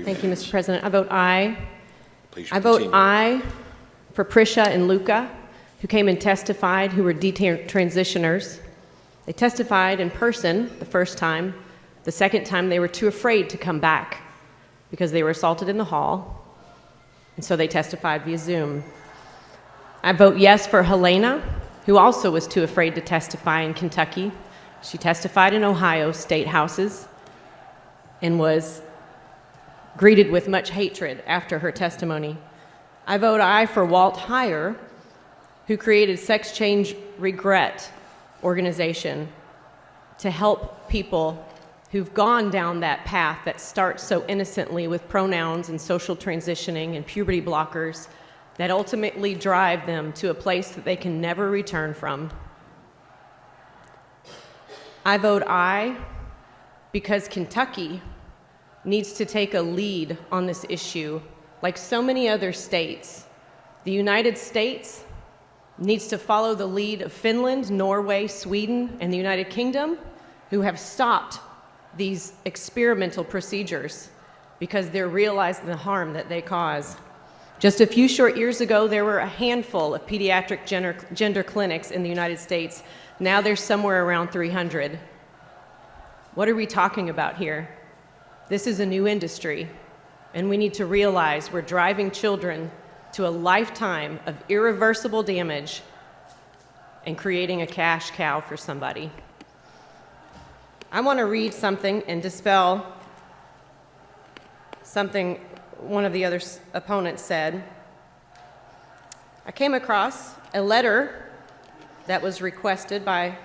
Thank you, Mr. President. I vote aye. Please I vote continue. aye for Prisha and Luca, who came and testified, who were detransitioners. They testified in person the first time. The second time, they were too afraid to come back because they were assaulted in the hall, and so they testified via Zoom. I vote yes for Helena, who also was too afraid to testify in Kentucky. She testified in Ohio state houses and was greeted with much hatred after her testimony. I vote aye for Walt Heyer, who created Sex Change Regret organization to help people who've gone down that path that starts so innocently with pronouns and social transitioning and puberty blockers that ultimately drive them to a place that they can never return from. I vote aye because Kentucky needs to take a lead on this issue. Like so many other states, the United States needs to follow the lead of Finland, Norway, Sweden, and the United Kingdom, who have stopped these experimental procedures because they're realizing the harm that they cause. Just a few short years ago, there were a handful of pediatric gender clinics in the United States. Now there's somewhere around 300. What are we talking about here? This is a new industry, and we need to realize we're driving children to a lifetime of irreversible damage and creating a cash cow for somebody. I want to read something and dispel something one of the other opponents said. I came across a letter that was requested by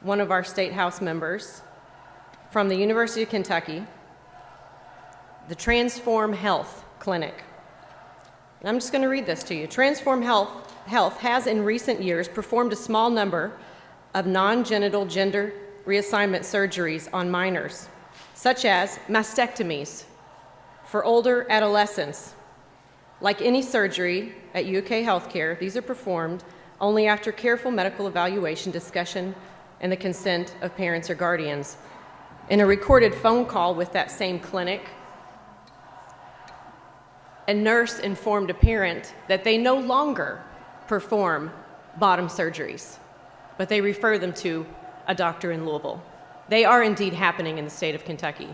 one of our state house members from the University of Kentucky, the Transform Health Clinic. And I'm just going to read this to you. Transform Health has in recent years performed a small number of non-genital gender reassignment surgeries on minors, such as mastectomies for older adolescents. Like any surgery at UK Healthcare, these are performed only after careful medical evaluation, discussion, and the consent of parents or guardians. In a recorded phone call with that same clinic, a nurse informed a parent that they no longer perform bottom surgeries, but they refer them to a doctor in Louisville. They are indeed happening in the state of Kentucky.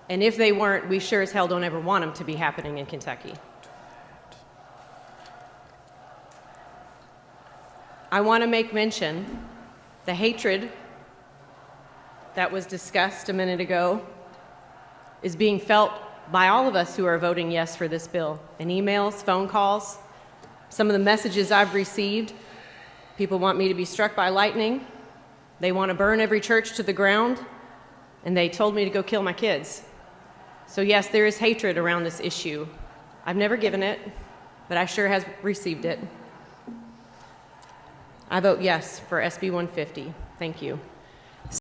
And if they weren't, we sure as hell don't ever want them to be happening in Kentucky. I want to make mention the hatred that was discussed a minute ago is being felt by all of us who are voting yes for this bill. In emails, phone calls, some of the messages I've received, people want me to be struck by lightning. They want to burn every church to the ground, and they told me to go kill my kids. So yes, there is hatred around this issue. I've never given it, but I sure have received it. I vote yes for SB 150. Thank you.